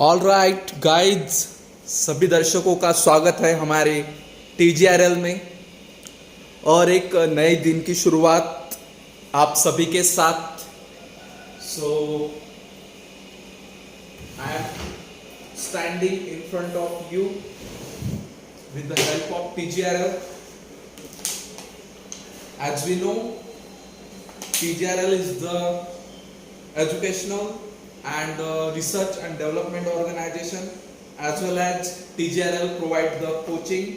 All right guys, सभी दर्शकों का स्वागत है हमारे TGRL में और एक नए दिन की शुरुआत आप सभी के साथ। So I am standing in front of you with the help of TGRL. As we know, TGRL is the educational and research and development organization, as well as TGRL provide the coaching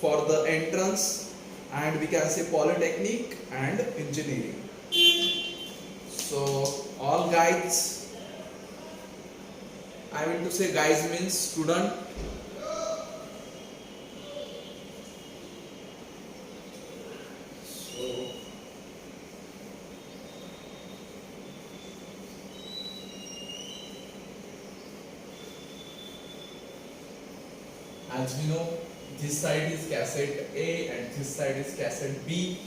for the entrance and we can say polytechnic and engineering. So all guys, I mean to say guys means student. So as we know, this side is cassette A and this side is cassette B.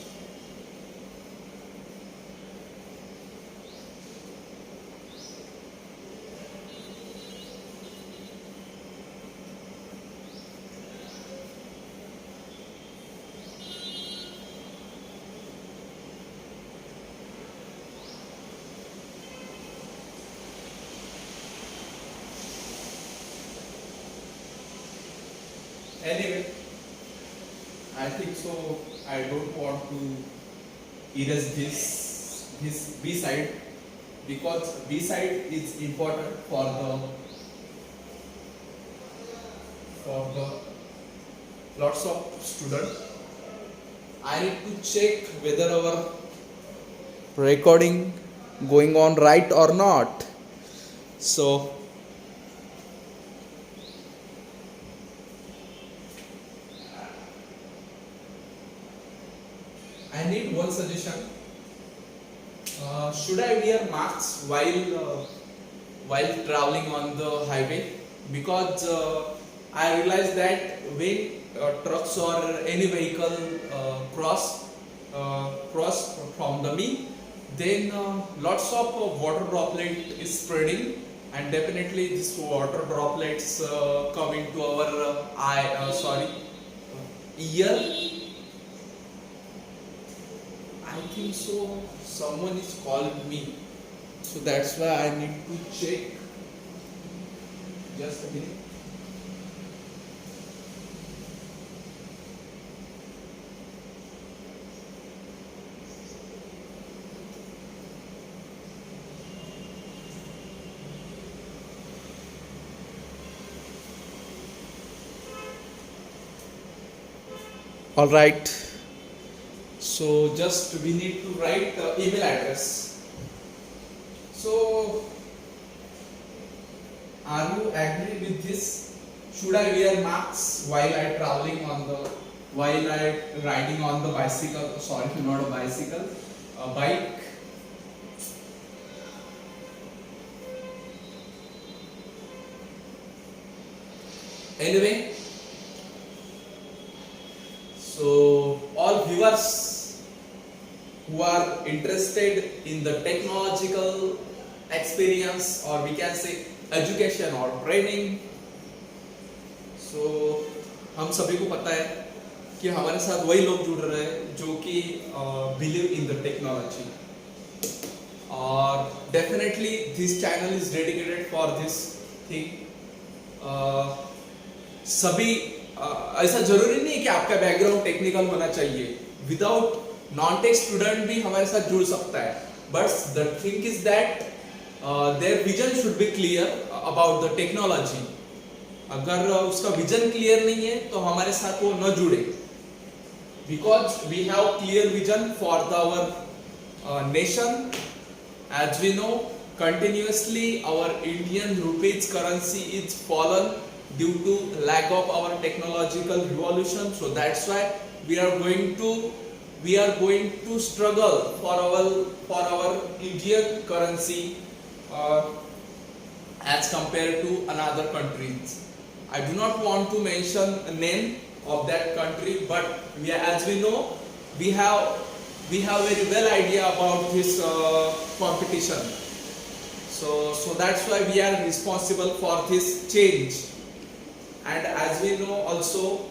Anyway, I think so. I don't want to erase this B side because B side is important for the lots of student. I need to check whether our recording going on right or not. So I need one suggestion. Should I wear masks while traveling on the highway? Because I realize that when trucks or any vehicle cross from the me, then lots of water droplet is spreading, and definitely this water droplets come into our ear. I think so. Someone is called me, so that's why I need to check. Just a minute. All right. So just we need to write email address. So are you agree with this? Should I wear masks while I riding on the bicycle? Sorry, not a bicycle, a bike. Anyway, so all viewers who are interested in the technological experience, or we can say education or training, so हम सभी को पता है कि हमारे साथ वही लोग जुड़ रहे हैं जो कि बिलीव इन द टेक्नोलॉजी, और definitely this channel is dedicated for this thing. सभी ऐसा जरूरी नहीं है कि आपका बैकग्राउंड टेक्निकल होना चाहिए, विदाउट नॉन टेक स्टूडेंट भी हमारे साथ जुड़ सकता है, but the thing is that their vision should be clear about the technology. अगर उसका विजन क्लियर नहीं है तो हमारे साथ वो न जुड़े, because we have clear vision for our nation. As we know, continuously our Indian rupees currency is fallen due to lack of our technological revolution. So that's why we are going to struggle for our Indian currency as compared to another countries. I do not want to mention a name of that country, but as we know, we have very well idea about this competition. So that's why we are responsible for this change. And as we know also,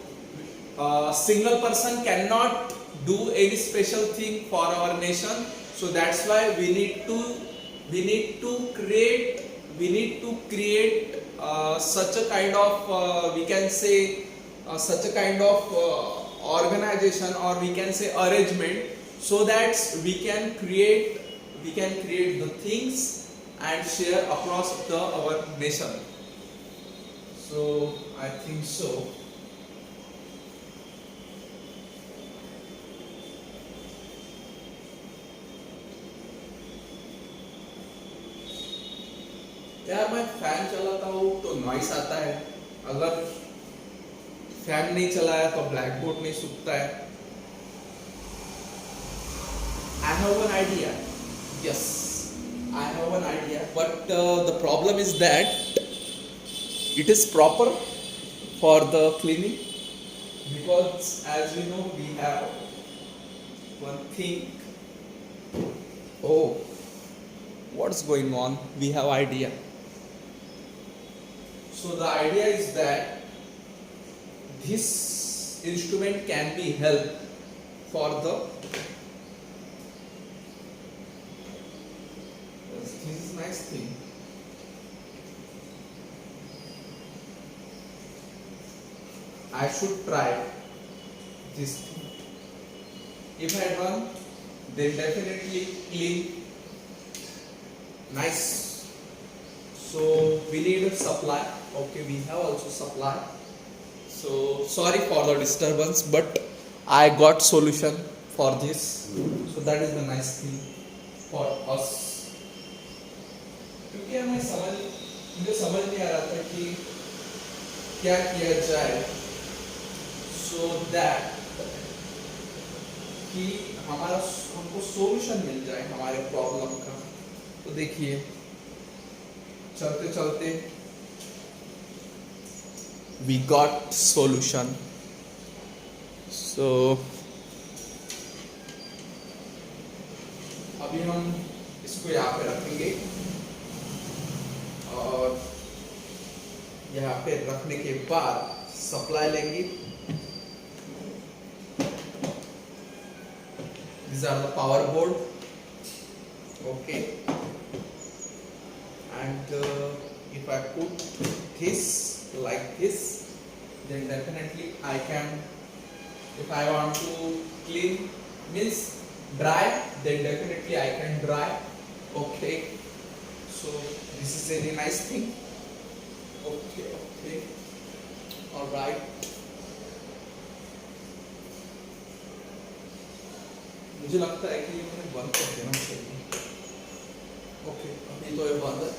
single person cannot do any special thing for our nation. So that's why we need to create such a kind of we can say such a kind of organization, or we can say arrangement, so that we can create the things and share across our nation. So I think so. यार मैं fan चलाता हूँ तो noise आता है, अगर fan नहीं चलाया तो ब्लैक बोर्ड नहीं सूखता है. I have an idea. Yes, I have an idea. But the problem is that it is proper for the cleaning, because as we know we have one thing. Oh, what's going on? We have idea. So the idea is that this instrument can be help for the. This is nice thing. I should try this thing. If I run, then definitely clean. Nice. So we need a supply. Okay, we have also supply. So sorry for the disturbance, but I got solution for this. So that is the nice thing for us. क्योंकि मुझे समझ नहीं आ रहा था कि क्या KIA जाए, so that कि हमको solution मिल जाए हमारे प्रॉब्लम का. तो देखिए, चलते चलते we got solution. So अभी हम इसको यहाँ पे रखेंगे, और यहाँ पे रखने के बाद सप्लाई लेंगे. These are the power board. Okay. And if I put this like this, then definitely I can, if I want to clean, means dry, then definitely I can dry. Okay, so this is a nice thing. Okay, all right. मुझे लगता है कि ये मुझे बंद कर देना चाहिए. Okay, अभी तो ये बंद है.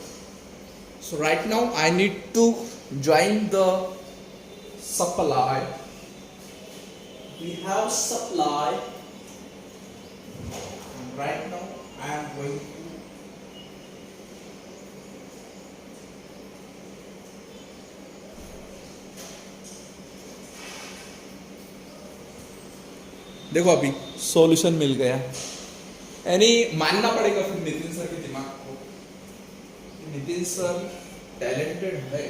So right now I need to join the supply. We have supply. And right now I am going to देखो अभी सॉल्यूशन मिल गया. यानी मानना पड़ेगा फिर नितिन सर के दिमाग को. नितिन सर टैलेंटेड है.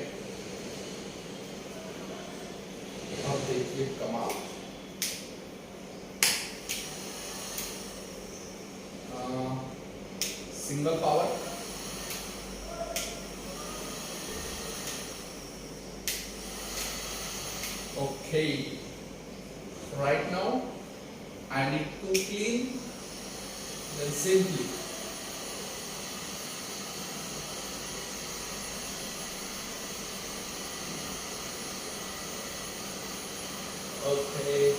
अब देखिए कमाल. Single power. Okay, right now I need to clean, then simply okay.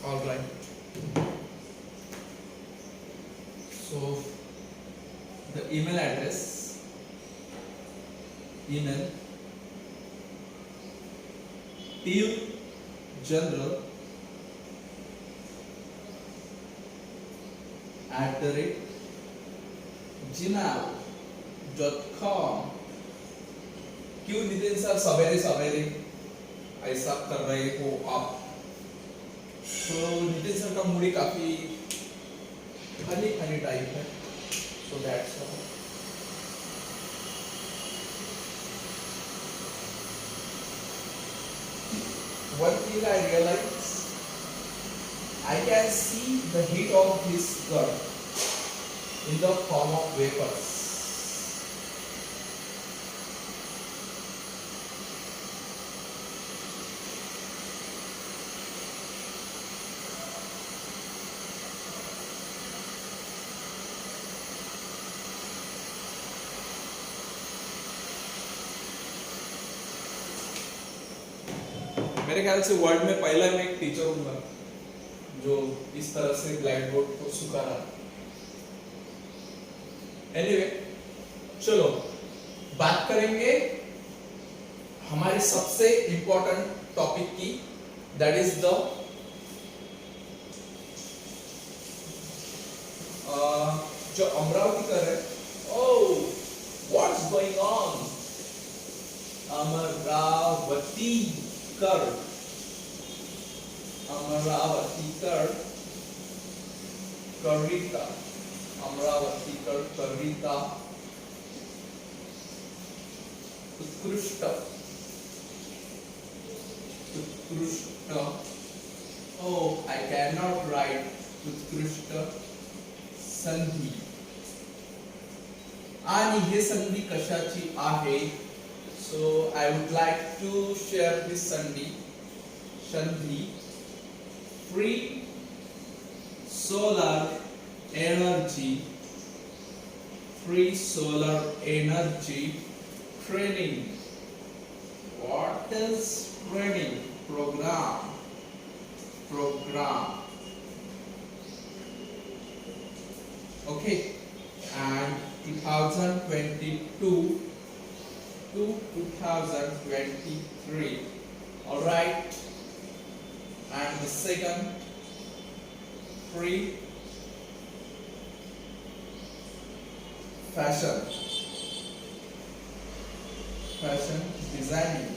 All right. So the email address, email tunegeneral@gmail.com. क्यों नितिन सर सवेरे सवेरे ऐसा कर रहे हो आप? तो नितिन सर का मूड ही काफी फनी फनी टाइप है, so that's all. One thing I realized, I can see the heat of this gun in the form of vapors. मेरे ख्याल से वर्ल्ड में पहला मैं एक टीचर हूँगा जो इस तरह से ब्लैक बोर्ड को सुखा रहा। एनीवे, चलो बात करेंगे हमारे सबसे इंपॉर्टेंट टॉपिक की, दैट इज द जो अमरावती कर रहे। ओह, व्हाट्स गोइंग ऑन? अमरावती कर, अमरावती कर कविता, अमरावती कर कविता उत्कृष्ट, उत्कृष्ट, oh I cannot write उत्कृष्ट संधी। आणि हे संधी कशाची आहे? So I would like to share this संधी, free solar energy, free solar energy training. What is training? Program. Okay, and 2022 to 2023. All right, and the second, free fashion designing,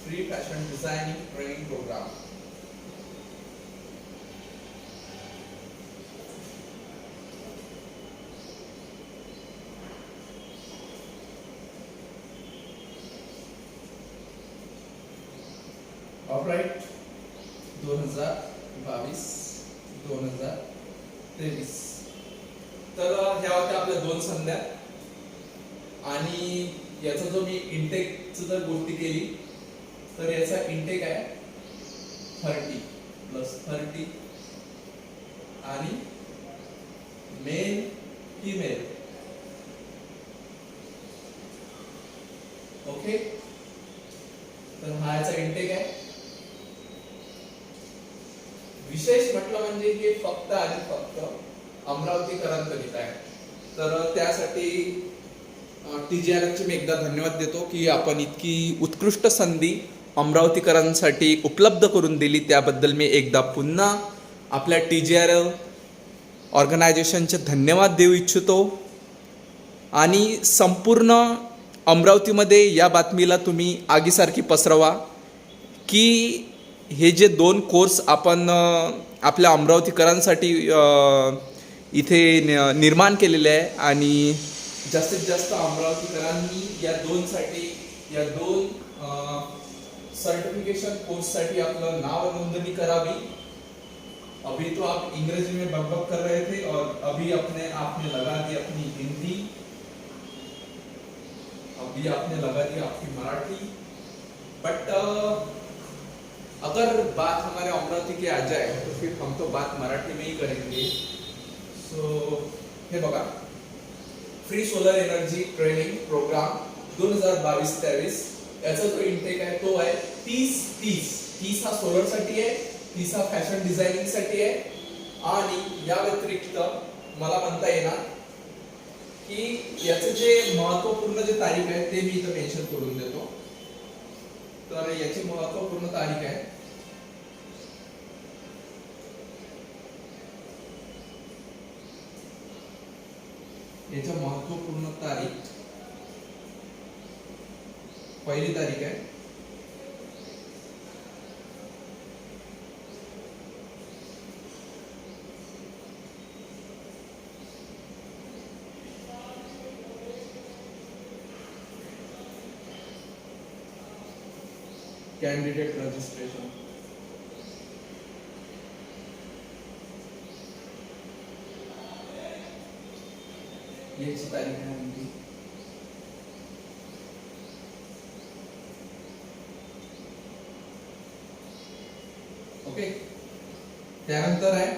free fashion designing training program. Alright, 2022-2023. तर ह्या होत्या आपल्या दोन संध्या, आणि याचा जो मी इंटेकचं जर गोष्टी केली तर याचा इंटेक आहे 30 + 30 आणि मेल फीमेल. ओके, तर हा याचा इंटेक आहे. विशेष म्हटलं म्हणजे हे फक्त आणि फक्त अमरावतीकरांकरिता आहे. तर त्यासाठी TGRFचे मी एकदा धन्यवाद देतो की आपण इतकी उत्कृष्ट संधी अमरावतीकरांसाठी उपलब्ध करून दिली. त्याबद्दल मी एकदा पुन्हा आपल्या TGRF ऑर्गनायझेशनचे धन्यवाद देऊ इच्छितो. आणि संपूर्ण अमरावतीमध्ये या बातमीला तुम्ही आगीसारखी पसरवा की हे जे 2 कोर्स आपण आपल्या अमरावतीकरांसाठी इथे निर्माण केलेले आहे, आणि जास्तीत जास्त अमरावतीकरांनी या 2 सर्टिफिकेशन कोर्ससाठी आपलं नाव नोंदणी करावी. अभी तो आप इंग्रजी में बकबक कर रहे थे और अभी आपने लगा दी अपनी हिंदी, अभी आपने लगा दी आपकी मराठी. बट अगर बात हमारे अमरावती की आ जाए तो फिर हम तो बात मराठी में ही करेंगे. सो हे बघा, free solar energy training programme 2022-23 याचा जो इंटेक आहे तो आहे 30 हा सोलर साठी आहे, 30 हा फॅशन डिझायनिंग साठी आहे. आणि या व्यतिरिक्त मला म्हणता येणार की याचे जे महत्वपूर्ण जे तारीख आहे ते मी इथं मेन्शन करून देतो. तर याची महत्वपूर्ण तारीख आहे याच्या महत्वपूर्ण तारीख पहिली तारीख आहे कॅन्डिडेट रजिस्ट्रेशन. याची तारीख आहे म्हणजे ओके. त्यानंतर आहे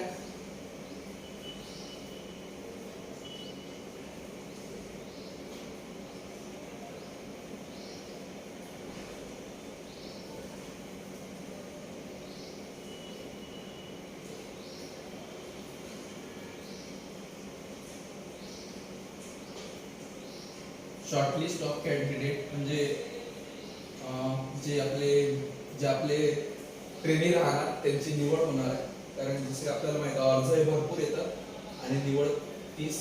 शॉर्टलिस्ट ऑफ कॅन्डिडेट, म्हणजे जे आपले ट्रेनी राहणार त्यांची निवड होणार आहे. कारण जसे आपल्याला माहिती आहे अर्ज हे भरपूर येतात आणि निवड 30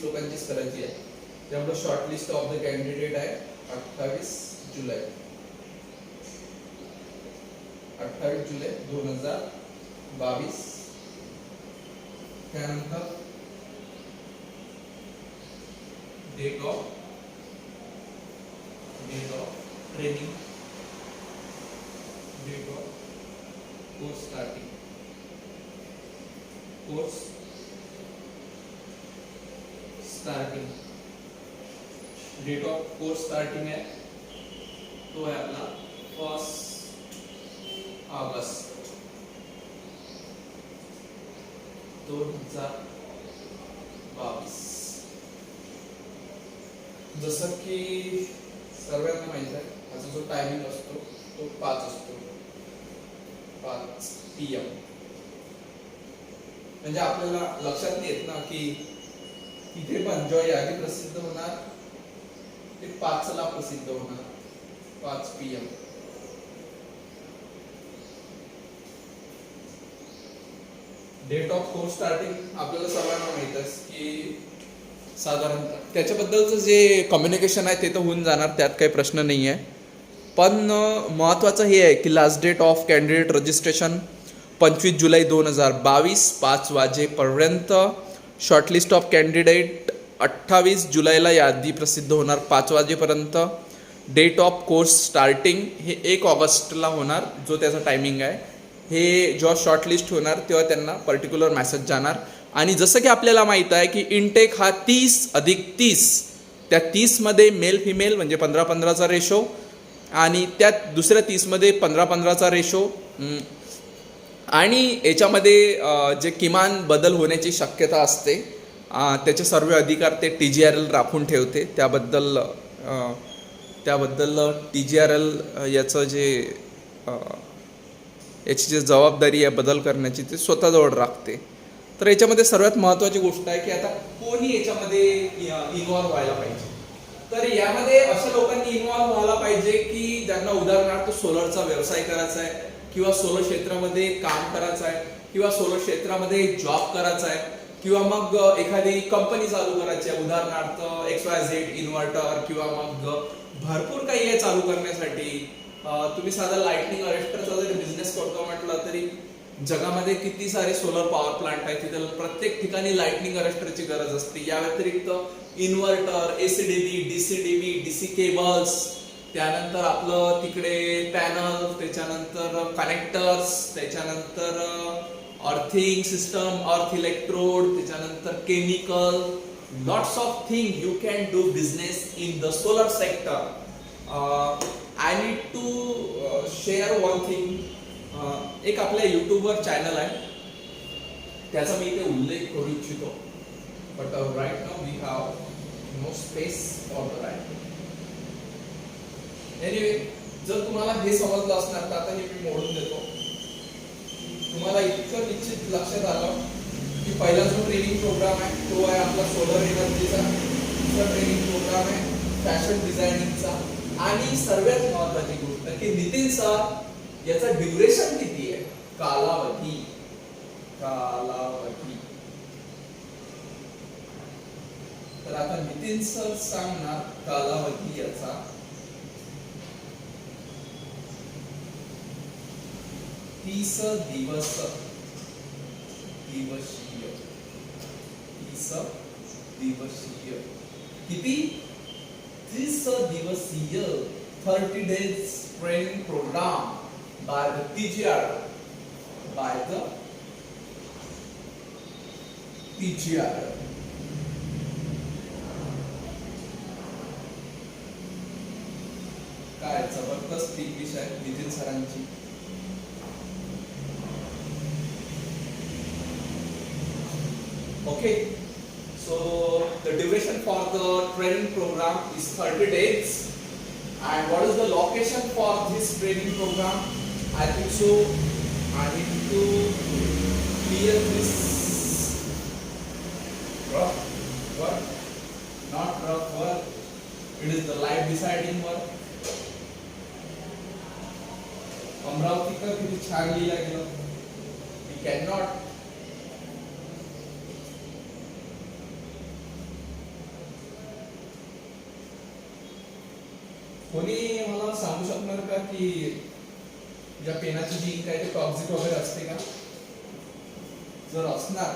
लोकांचीच करायची आहे. त्यामुळे शॉर्टलिस्ट ऑफ द कॅन्डिडेट आहे 28 जुलै 2022. त्यानंतर date of training, date of course starting, date of course starting आहे तो आहे आपला 1 ऑगस्ट 2022. जसं की सर्वांना माहित आहे याचा जो टायमिंग असतो तो 5 असतो, 5 PM. म्हणजे आपल्याला लक्षात नाही येत ना की तिथे पण जेव्हा यादी प्रसिद्ध होणार ते 5 ला प्रसिद्ध होणार, 5 PM. Date of course starting आपल्याला सर्वांना माहित आहे की साधारणतः त्याच्याबद्दलचं जे कम्युनिकेशन आहे ते तर होऊन जाणार, त्यात काही प्रश्न नाही आहे. पण महत्त्वाचं हे आहे की last date of candidate registration 25 जुलै 2022 5 वाजेपर्यंत. शॉर्टलिस्ट ऑफ कॅन्डिडेट 28 जुलैला यादी प्रसिद्ध होणार 5 वाजेपर्यंत. डेट ऑफ कोर्स स्टार्टिंग हे 1 ऑगस्टला होणार, जो त्याचा टायमिंग आहे. हे जेव्हा शॉर्टलिस्ट होणार तेव्हा त्यांना पर्टिक्युलर मेसेज जाणार. आणि जसं की आपल्याला माहीत आहे की इनटेक हा 30+30, त्या 30मध्ये मेल फिमेल म्हणजे 15-15चा रेशो, आणि त्यात दुसऱ्या 30मध्ये 15-15चा रेशो. आणि याच्यामध्ये जे किमान बदल होण्याची शक्यता असते त्याचे सर्व अधिकार ते TGRL राखून ठेवते. त्याबद्दल TGRL याचं याची जी जबाबदारी आहे बदल करण्याची ते स्वतःजवळ राखते. तर याच्यामध्ये सर्वात महत्त्वाची गोष्ट आहे की आता कोणी याच्यामध्ये इन्व्हॉल्व व्हायला पाहिजे. तर यामध्ये अशा लोकांनी इन्व्हॉल्व व्हायला पाहिजे की ज्यांना उदाहरणार्थ सोलरचा व्यवसाय करायचा आहे, किंवा सोलर क्षेत्रामध्ये काम करायचं आहे, किंवा सोलर क्षेत्रामध्ये जॉब करायचा आहे, किंवा मग एखादी कंपनी चालू करायची आहे, उदाहरणार्थ XYZ इन्व्हर्टर, किंवा मग भरपूर काही आहे चालू करण्यासाठी. तुम्ही साधा लाइटनिंग अरेस्टरचा जरी बिझनेस करतो म्हटलं तरी जगामध्ये किती सारे सोलर पॉवर प्लांट आहेत, तिथे प्रत्येक ठिकाणी लाइटनिंग अरेस्टरची गरज असते. या व्यतिरिक्त inverter, ACDB, DCDB, DC cables, त्यानंतर आपलं तिकडे पॅनल, त्याच्यानंतर कनेक्टर्स, त्याच्यानंतर अर्थिंग सिस्टम, अर्थ इलेक्ट्रोड, त्याच्यानंतर chemical, lots of thing you can do business in the solar sector. I need to share one thing. एक आपल्या यूट्यूबवर चॅनल आहे, त्याचा मी इथे उल्लेख करू इच्छितो, but right now we have no space for the right. Anyway, जर तुम्हाला हे समजलं असणार तर आता हे मी मोडून देतो. तुम्हाला इतकं निश्चित लक्षात आलं की पहिला जो ट्रेनिंग प्रोग्राम आहे तो आहे आपला सोलर एनर्जीचा, दुसरा ट्रेनिंग प्रोग्राम आहे फॅशन डिझायनिंगचा, आणि सर्वात महत्त्वाची गोष्ट की नितीन सर याचा ड्युरेशन किती आहे, कालावधी. तर आता नितीन सर सांगणार कालावधी याचा. 30 दिवसीय. 30 दिवसीय किती? 30 दिवसीय 30 days training program by the TGR. काय जबरदस्त इंग्लिश आहे नितीन सरांची. Okay, so the duration for the training program is 30 days. And what is the location for this training program? I think so I need to clear this rough work, not rough work. It is the life deciding work. Amravati का किती छान लिहिला गेलं. We cannot कोणी मला सांगू शकणार का की या पेनाची जी इंक आहे ते टॉक्सिक वगैरे असते का? जर असणार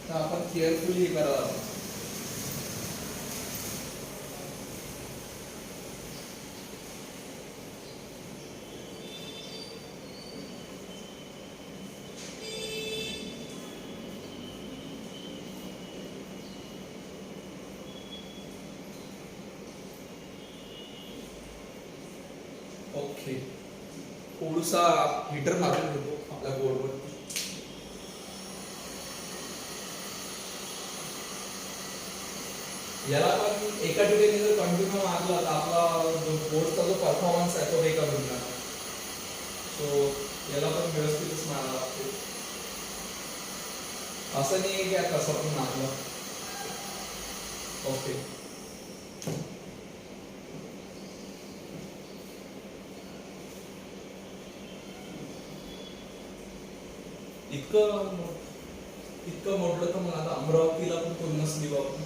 तर आपण केअरफुली करायला. ओके, थोडासा हीटर मारून घेतो आपल्या बोर्डवर. याला पण एका ठिकाणी जर कंटिन्यू मारला तर आपला जो बोर्डचा जो परफॉर्मन्स आहे तो वेगळा होणार. सो याला पण व्यवस्थितच मारायला लागते. असं नाही की आता कसं पण मारलं. ओके, इतकं मोठलं तर मला आता अमरावतीला पण पूर्णच लिहू आपण.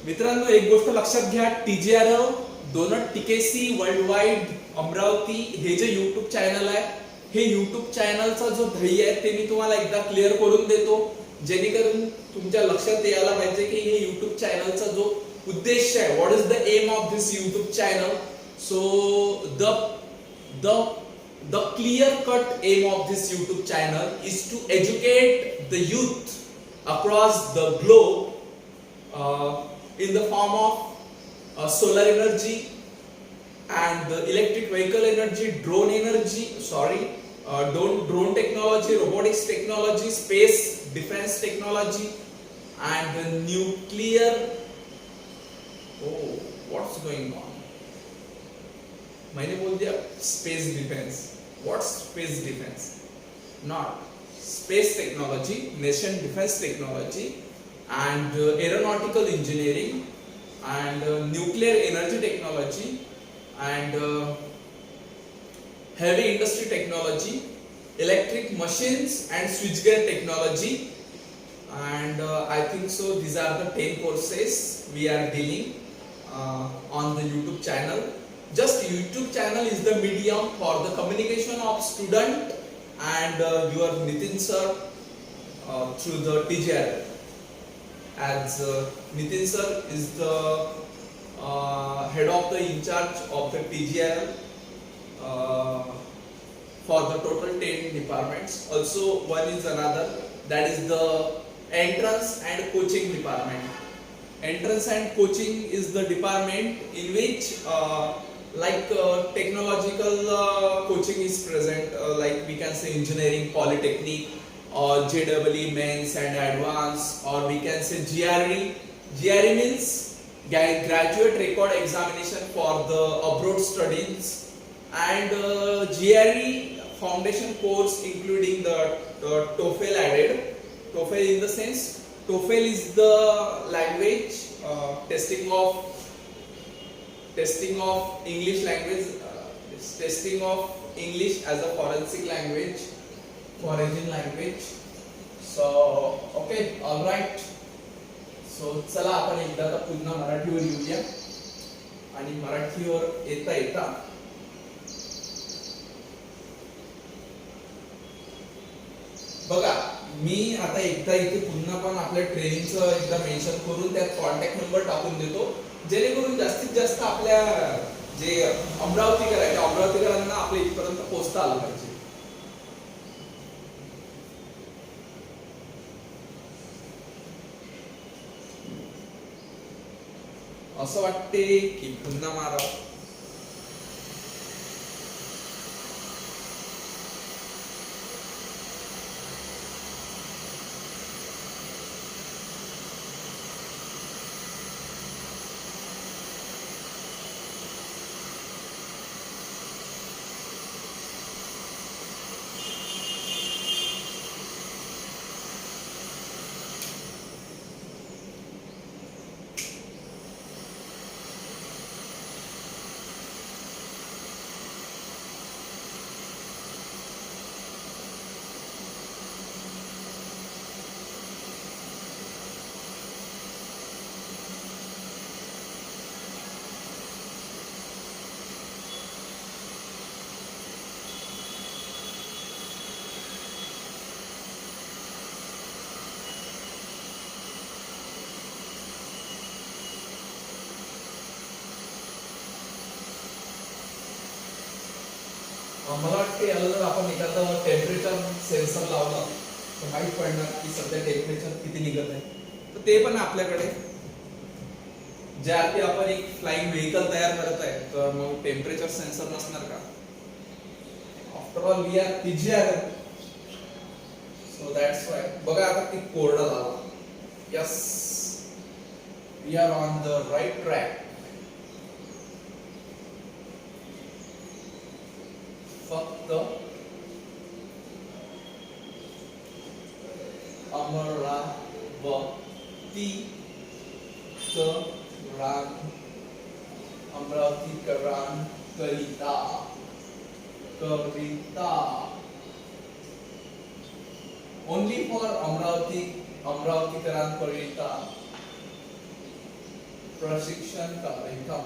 मित्रांनो, एक गोष्ट लक्षात घ्या, TGRL डोनट टीकेसी वर्ल्ड वाईड अमरावती हे जे युट्यूब चॅनल आहे, हे युट्यूब चॅनलचा जो ध्येय आहे ते मी तुम्हाला एकदा क्लिअर करून देतो, जेणेकरून तुमच्या लक्षात यायला पाहिजे की हे युट्यूब चॅनलचा जो उद्देश आहे, what is the aim of this YouTube channel. So the clear cut aim of this YouTube channel is to educate the youth across the globe in the form of solar energy and the electric vehicle energy, drone technology, robotics technology, space defense technology, and the nuclear. Oh, what's going on? मैंने बोल दिया space defence. What's space defence? Not space technology, nation defence technology, and aeronautical engineering, and nuclear energy technology, and heavy industry technology, electric machines and switchgear technology, and I think so these are the 10 courses we are dealing on the YouTube channel. Just YouTube channel is the medium for the communication of student and your Nitin sir through the TGR. As Nitin sir is the head of the in charge of the TGR for the total 10 departments. Also one is another, that is the entrance and coaching department. Entrance and coaching is the department in which technological coaching is present, like we can say engineering, polytechnic, or JEE Mains and Advanced, or we can say GRE. GRE means Graduate Record Examination for the abroad studies, and GRE foundation course including the TOEFL added. TOEFL in the sense, TOEFL is the language testing of English language, testing of English as a forensic language, foreign language. So okay, all right. So चला आपण एकदा आता पुन्हा मराठीवर येऊया, आणि मराठीवर येता येता बघा, मी आता एकदा इथे पुन्हा पण आपल्या ट्रेनिंगचं एकदा मेन्शन करून त्यात कॉन्टॅक्ट नंबर टाकून देतो, जेणेकरून जास्तीत जास्त आपल्या जे अमरावतीकर आहे त्या अमरावतीकरांना आपल्या इथपर्यंत पोहोचता आलं पाहिजे. असं वाटते की पुन्हा मारावं. मला वाटते याला जर आपण एखादं टेम्परेचर सेन्सर लावलं तर माहित पडणार की सध्या टेम्परेचर किती निघत आहे. तर ते पण आपल्याकडे, ज्या अर्थी आपण एक फ्लाइंग व्हेकल तयार करत आहे तर मग टेम्परेचर सेन्सर नसणार का? After all we are PGR, so that's why. बघा आता ती कोरडा झाला. Yes, we are on the right track. फक्त अमरावतीकरांकरिता ओनली फॉर अमरावतीकरांकरिता प्रशिक्षण कार्यक्रम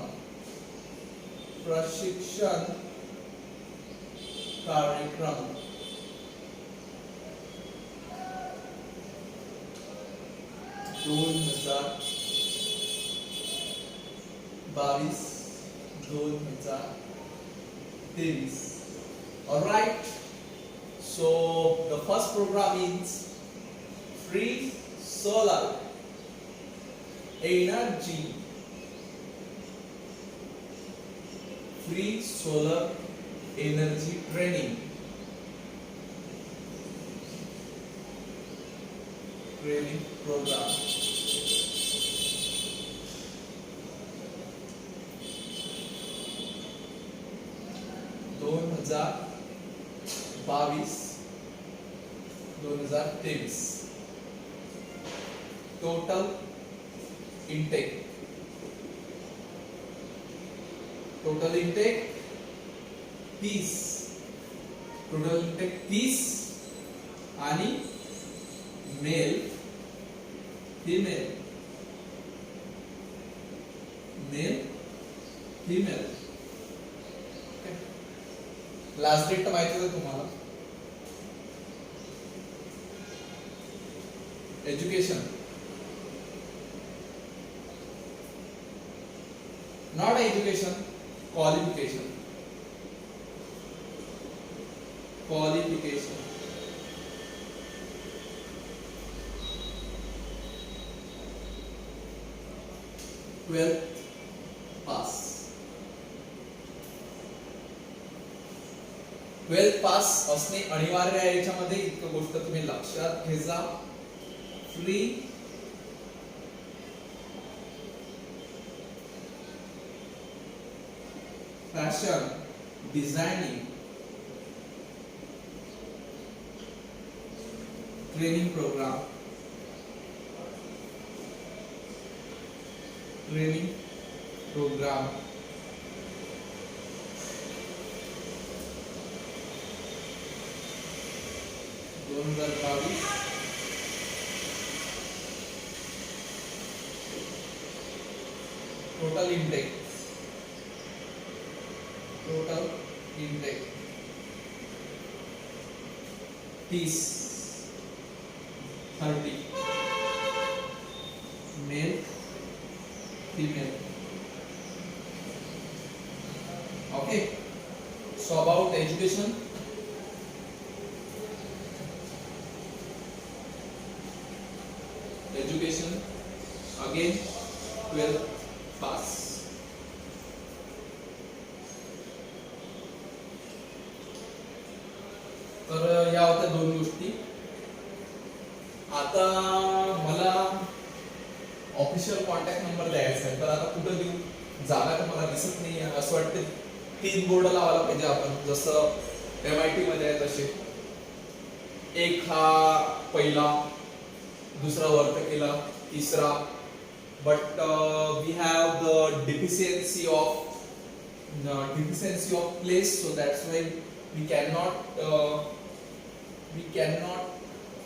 2022-2023. All right. So the first program is free solar energy. Free solar energy training. Training program. दोन हजार 2023 total intake 30 आणि मेल फीमेल लास्ट डेट तर माहिती आहे तुम्हाला. Education, not education, qualification. 12th pass. 12th pass असणे अनिवार्य आहे याच्यामध्ये, इतकं गोष्ट तुम्ही लक्षात घ्या. Free fashion designing training programme total intake 30 30 male female. Okay, so about education. Again 12th pass. तर या होत्या दोन गोष्टी. आता मला ऑफिशियल कॉन्टॅक्ट नंबर द्यायचा आहे, तर आता कुठं देऊ? जागा तर मला दिसत नाही आहे. असं वाटतं 3 बोर्ड लावायला पाहिजे आपण, जसं MIT मध्ये आहे तसे. एक हा पहिला, दुसरा वर्तकेला, तिसरा. But we have the deficiency of place, so that's why we cannot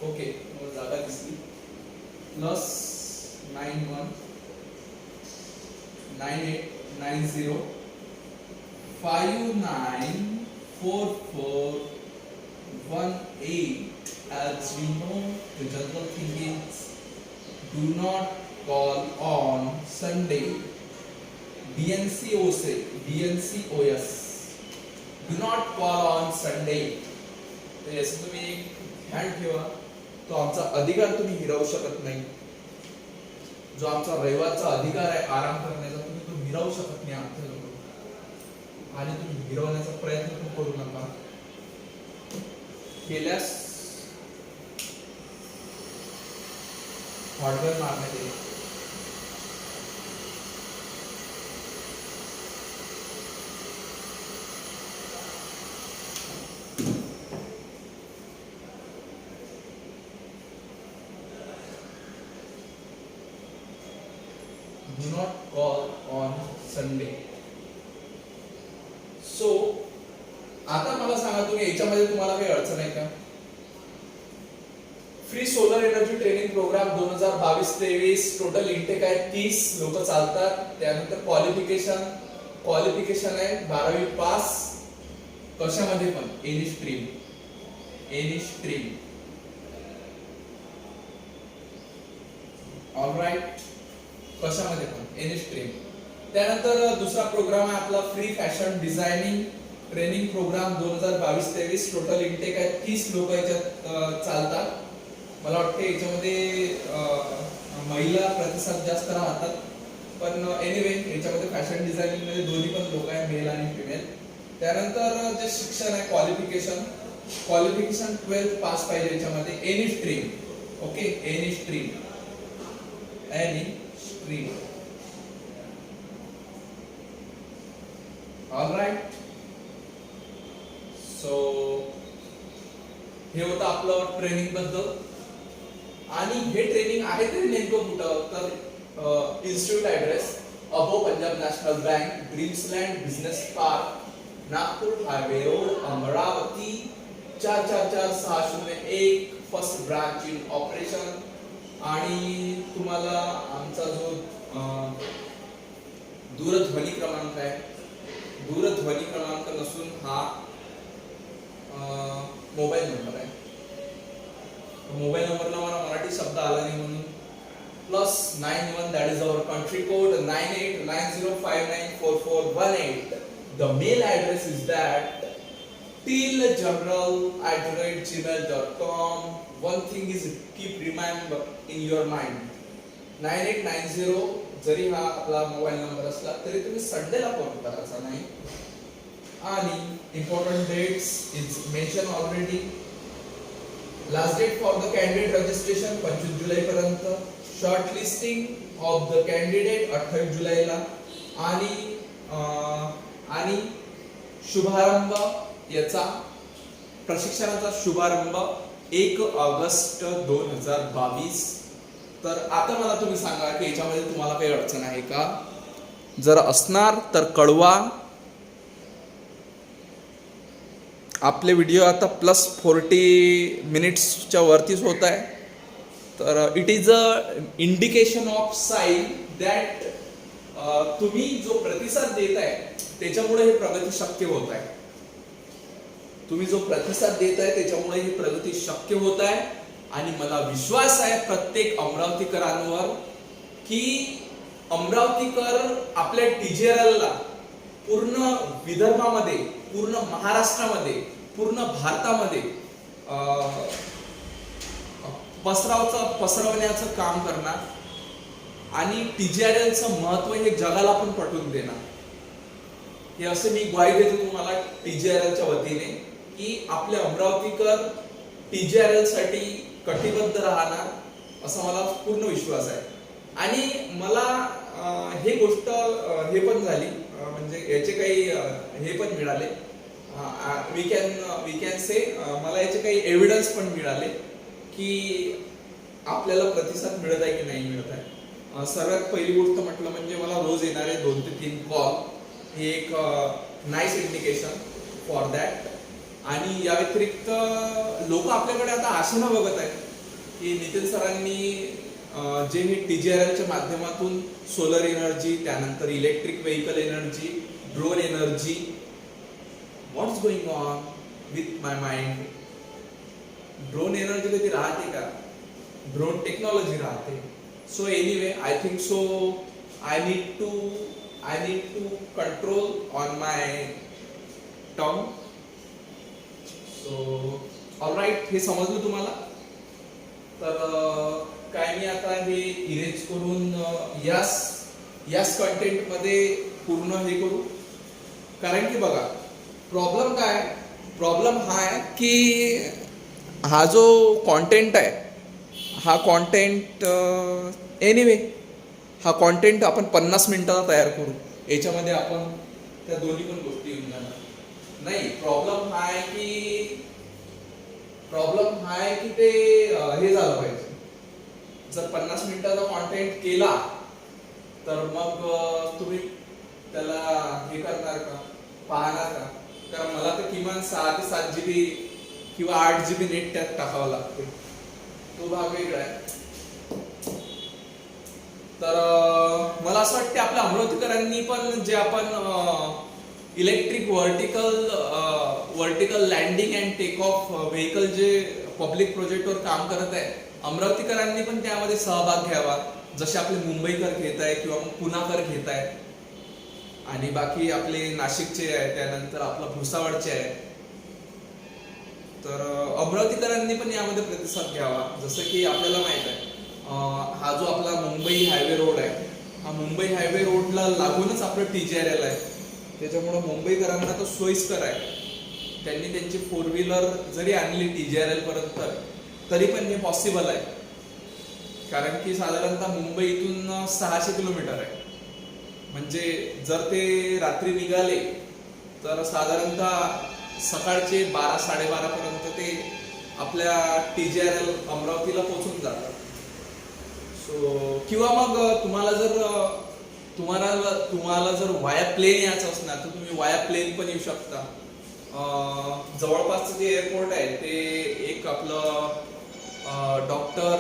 okay, जागा दिसली. Plus 9198594418. As we know, the general thing is do not call on Sunday. DNCOS. Do not call on Sunday. तर याचं तुम्ही ध्यान ठेवा. तो आमचा अधिकार तुम्ही हिरावू शकत नाही. जो आमचा रविवारचा अधिकार आहे आराम करण्याचा, तुम्ही तो हिरावू शकत नाही आमच्या लोक. आणि तुम्ही हिरवण्याचा प्रयत्न पण करू नका. केल्यास हार्डवेअर मारण्यात येईल. Do not call on Sunday. So आता मला सांगा, तुम्ही याच्यामध्ये तुम्हाला काही अडचण आहे का? Free solar energy training programme 2022-23 total intake आहे. 30 लोक चालतात. त्यानंतर क्वालिफिकेशन आहे 12वी पास. कशामध्ये पण एनी स्ट्रीम. ऑलराइट, कशामध्ये पण एनी स्ट्रीम. त्यानंतर दुसरा प्रोग्राम आहे आपला free fashion designing training programme 2022-23 total intake आहे. 30 लोक याच्यात चालतात. मला वाटतं याच्यामध्ये महिला प्रतिसाद जास्त राहतात, पण एनिवे याच्यामध्ये फॅशन डिझायनिंग मध्ये दोन्ही पण लोक आहेत, मेल आणि फिमेल. त्यानंतर जे शिक्षण आहे क्वालिफिकेशन 12th पास पाहिजे याच्यामध्ये. Any stream. Okay, any stream. Alright. So हे होतं आपलं ट्रेनिंग बद्दल. आणि हे ट्रेनिंग आहे तरी नेमकं कुठं? तर institute address above Punjab National Bank, Dreamsland business park, Nagpur highway road, Amravati 444601. First branch in operation. आणि तुम्हाला आमचा जो दूरध्वनी क्रमांक आहे, दूरध्वनी क्रमांक नसून हा मोबाईल नंबर आहे. मोबाईल नंबरला मला मराठी शब्द आला नाही म्हणून +91, that is our country code 9890594418. The mail address is that tillgeneral@gmail.com. One thing is keep remember in your mind 9890. जरी हा आपला मोबाईल नंबर असला तरी तुम्ही संडेला फोन करायचा नाही. आणि important dates is mention already. Last date for the candidate registration 25 जुलै पर्यंत. Shortlisting of the candidate 28 जुलैला. आणि शुभारंभ याचा प्रशिक्षणाचा शुभारंभ 1 ऑगस्ट 2022. तर आता मला तुम्ही सांगा की याच्यामध्ये तुम्हाला काही अडचण आहे का? जर असणार तर कळवा. आपले व्हिडिओ आता +40 मिनिट्सच्या वरतीच होत आहे. तर it is a indication of sine that तुम्ही जो प्रतिसाद देत आहे त्याच्यामुळे हे प्रगती शक्य होत आहे. तुम्ही जो प्रतिसाद देत आहे त्याच्यामुळे ही प्रगती शक्य होत आहे. आणि मला विश्वास आहे प्रत्येक अमरावतीकरांवर की अमरावतीकर आपल्या TJRL ला पूर्ण विदर्भामध्ये, पूर्ण महाराष्ट्रामध्ये, पूर्ण भारतामध्ये पसरवण्याचं काम करणार आणि TJRLचं महत्व हे जगाला पण पटवून देणार. हे असे मी ग्वाही देतो तुम्हाला TJRLच्या वतीने की आपले अमरावतीकर TJRL साठी कटिबद्ध राहणार असा मला पूर्ण विश्वास आहे. आणि मला हे गोष्ट हे पण झाली म्हणजे याचे काही हे पण मिळाले, वी कॅन से मला याचे काही एव्हिडन्स पण मिळाले की आपल्याला प्रतिसाद मिळत आहे की नाही मिळत आहे. सर्वात पहिली गोष्ट म्हटलं म्हणजे मला रोज येणारे 2 ते 3 कॉल हे एक नाईस इंडिकेशन फॉर दॅट. आणि या व्यतिरिक्त लोक आपल्याकडे आता आशेनं बघत आहेत की नितीन सरांनी जे हे TJRLच्या माध्यमातून सोलर एनर्जी, त्यानंतर electric vehicle energy, drone energy, what's going on with my mind. Drone energy कधी राहते का? ड्रोन टेक्नॉलॉजी राहते. So anyway I think so I need to control on my tongue. So alright, हे समजलं तुम्हाला. तर काय मी आता हे इरेज करून यास कंटेंट मध्ये पूर्ण हे करू. कारण की बघा प्रॉब्लेम हा आहे की हा जो कॉन्टेंट आहे हा कॉन्टेंट एनिवे हा कॉन्टेंट आपण 50 मिनिटाचा तयार करू. याच्यामध्ये आपण त्या दोन्ही पण गोष्टी येऊन जाणार नाही. प्रॉब्लेम हा आहे की ते हे झालं पाहिजे. जर 50 मिनिटाचा कॉन्टेंट केला तर मग तुम्ही त्याला हे करणार का, पाहणार का? कारण मला तर किमान 6 ते 7 GB किंवा 8 GB नेट त्यात टाकावं लागते. तो भाग वेगळा आहे. तर मला असं वाटतं आपल्या अमरावतीकरांनी पण जे आपण electric vertical landing and take off vehicle जे पब्लिक प्रोजेक्टवर काम करत आहे, अमरावतीकरांनी पण त्यामध्ये सहभाग घ्यावा. जसे आपले मुंबईकर घेत आहे किंवा मग पुणाकर घेत आहे आणि बाकी आपले नाशिकचे आहे, त्यानंतर आपलं भुसावळचे आहे. तर अमरावतीकरांनी पण यामध्ये प्रतिसाद घ्यावा. जसं की आपल्याला माहित आहे हा जो आपला मुंबई हायवे रोड आहे, हा मुंबई हायवे रोडला लागूनच आपलं TJRL आहे. त्याच्यामुळे मुंबईकरांना तर सोयीस्कर आहे. त्यांनी त्यांची 4 व्हीलर जरी आणली TJRL पर्यंत तरी पण हे पॉसिबल आहे. कारण की साधारणतः मुंबईतून 600 किलोमीटर आहे. म्हणजे जर ते रात्री निघाले तर साधारणतः सकाळचे 12-12:30 पर्यंत ते आपल्या TJRL अमरावतीला पोहोचून जातात. सो किंवा मग तुम्हाला जर वाया प्लेन यायचं असणार तर तुम्ही वाया प्लेन पण येऊ शकता. जवळपासचं जे एअरपोर्ट आहे ते एक आपलं doctor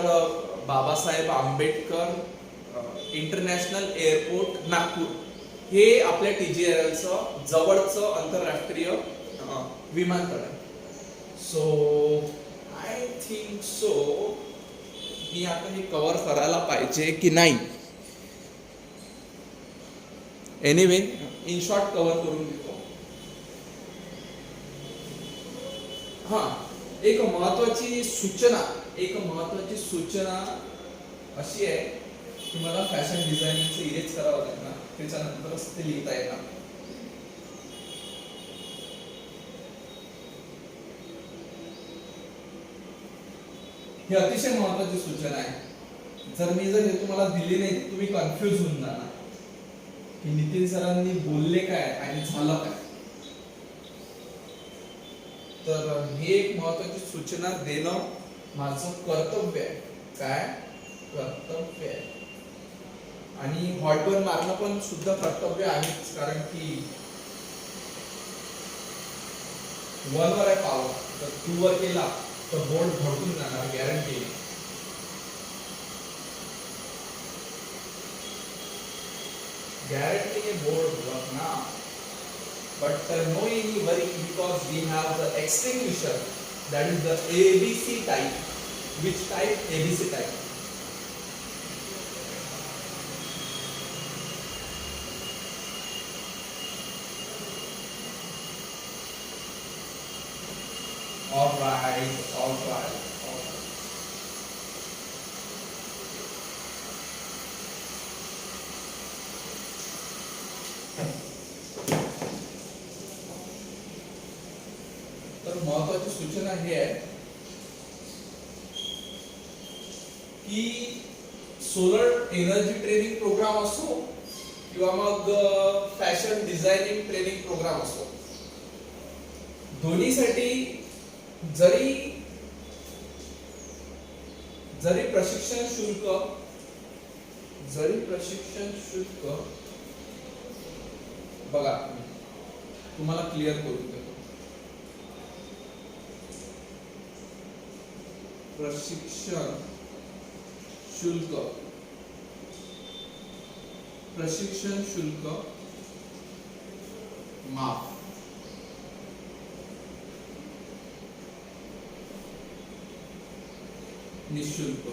Babasaheb Ambedkar international airport Nagpur हे आपल्या TJRLचं जवळचं आंतरराष्ट्रीय विमानतळ आहे. सो आय थिंक सो मी आता हे कव्हर करायला पाहिजे की नाही. एनिवे इन शॉर्ट कव्हर करून देतो. एक महत्वाची सूचना अशी आहे की मला फॅशन डिझायनिंगचं इरेज करावं लागणार, त्याच्यानंतरच ते लिहिता येणार. ही अतिशय महत्वाची सूचना आहे. जर हे तुम्हाला दिली नाही तुम्ही कन्फ्युज होऊन जाणार की नितीन सरांनी बोलले काय आणि झालं काय. तर हे एक महत्वाची सूचना देणं माझं कर्तव्य आहे. काय कर्तव्य आहे. आणि हॉटबन मारणं पण सुद्धा कर्तव्य आहेच, कारण की 1 वर आहे पावर, तर 2 वर केला तर बोर्ड भडकून जाणार, guarantee. Guaranteeing a board work now, but no any worry because we have the extinguisher, that is the ABC type. Which type? ABC type. All right. तर महत्वाची सूचना ही आहे की सोलर एनर्जी ट्रेनिंग प्रोग्राम असो किंवा मग fashion designing training programme असो, दोन्हीसाठी जरी प्रशिक्षण शुल्क बघा, तुम्हाला क्लिअर करून देतो. प्रशिक्षण शुल्क माफ. निशुल्क.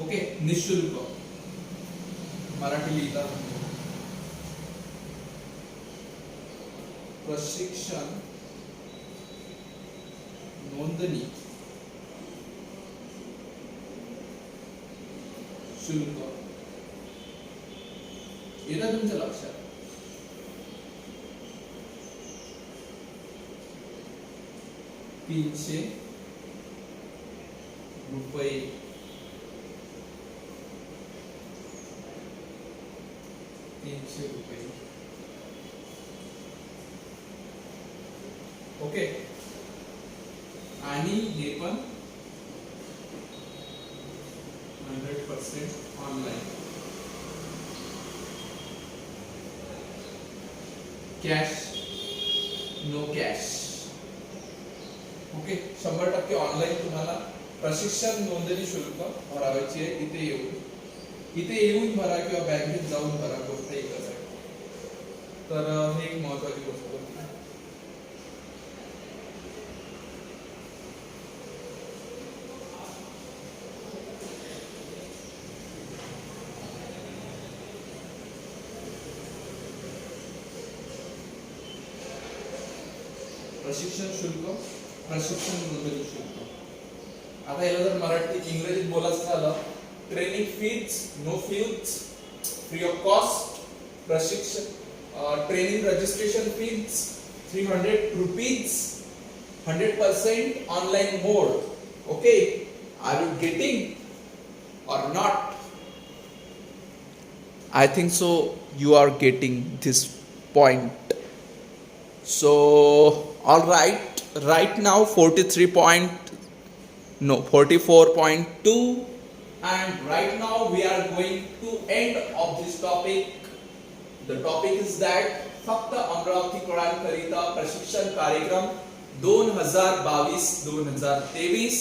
ओके, निशुल्क मराठी लिहिता. प्रशिक्षण नोंदणी शुल्क. येतं तुमच्या लक्षात? ₹300 ₹300. ओके, आणि हे पण 100% online. Cash no cash. Okay, 100% online तुम्हाला प्रशिक्षण नोंदणी शुल्क भरायची आहे. इथे येऊन भरा किंवा बँकेत जाऊन भरा, गोष्ट एकच आहे. तर हे एक महत्त्वाची गोष्ट आहे. प्रशिक्षण नोंदणी शुल्क. आता याला जर मराठी इंग्रजीत बोलायचं झालं, training fees no fees, free of cost. प्रशिक्षण training registration fees ₹300, 100% online mode. Okay, are you getting or not? I think so you are getting this point. So all right now 44.2, and right now we are going to end of this topic. The topic is that फक्त अमरावतीकरांकरिता प्रशिक्षण कार्यक्रम 2022-2023,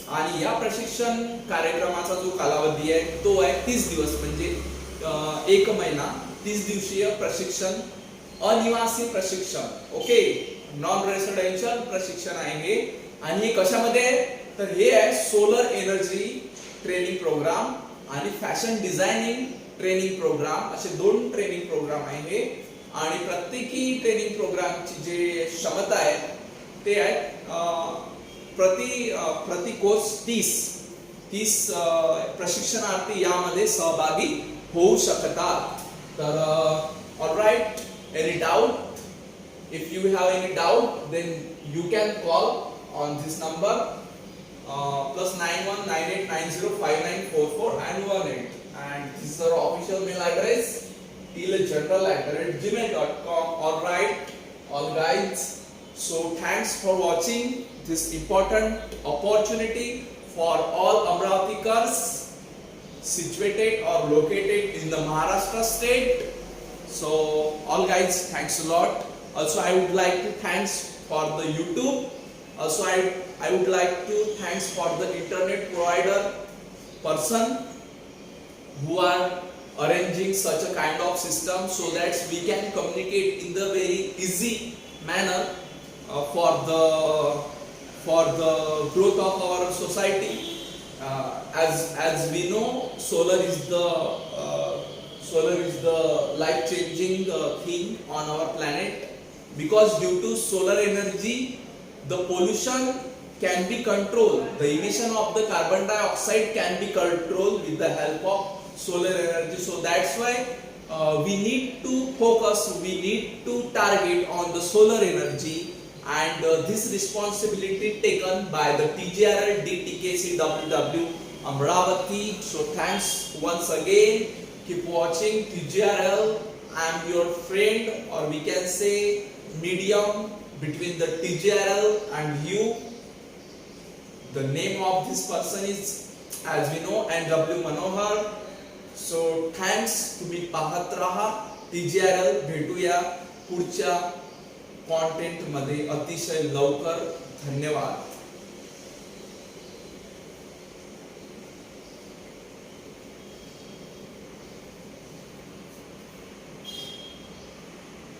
आणि या प्रशिक्षण कार्यक्रमाचा जो कालावधी आहे तो आहे 30 दिवस, म्हणजे 1 महिना. 30 दिवसीय प्रशिक्षण, अनिवासी प्रशिक्षण. ओके, नॉन रेसिडेंशियल प्रशिक्षण आहे हे. आणि हे कशामध्ये? तर हे आहे सोलर एनर्जी ट्रेनिंग प्रोग्राम आणि फॅशन डिझायनिंग ट्रेनिंग प्रोग्राम, असे 2 ट्रेनिंग प्रोग्राम आहे हे. आणि प्रत्येकी ट्रेनिंग प्रोग्रामची जे क्षमता आहे ते आहे प्रति कोर्स 30 प्रशिक्षणार्थी यामध्ये सहभागी होऊ शकतात. तर all right, any doubt? If you have any doubt, then you can call on this number plus 9198905944 and 18, and this is our official mail address tealgeneral@gmail.com. all guys, so thanks for watching this important opportunity for all Amravtikars situated or located in the Maharashtra state. So all guys, thanks a lot. Also I would like to thanks for the YouTube. Also I would like to thanks for the internet provider person who are arranging such a kind of system so that we can communicate in the very easy manner for the growth of our society. As we know, solar is the life changing thing on our planet, because due to solar energy the pollution can be controlled, the emission of the carbon dioxide can be controlled with the help of solar energy. So that's why we need to focus, we need to target on the solar energy, and this responsibility taken by the TGRL DTKC WW Amravati. So thanks once again, keep watching TGRL. I am your friend, or we can say medium between the TGRL and you. The name of this person is, as we know, NW Manohar. So thanks, तुम्ही पाहत रहा TGRL. भेटूया पुढच्या content मध्ये अतिशय लवकर. धन्यवाद.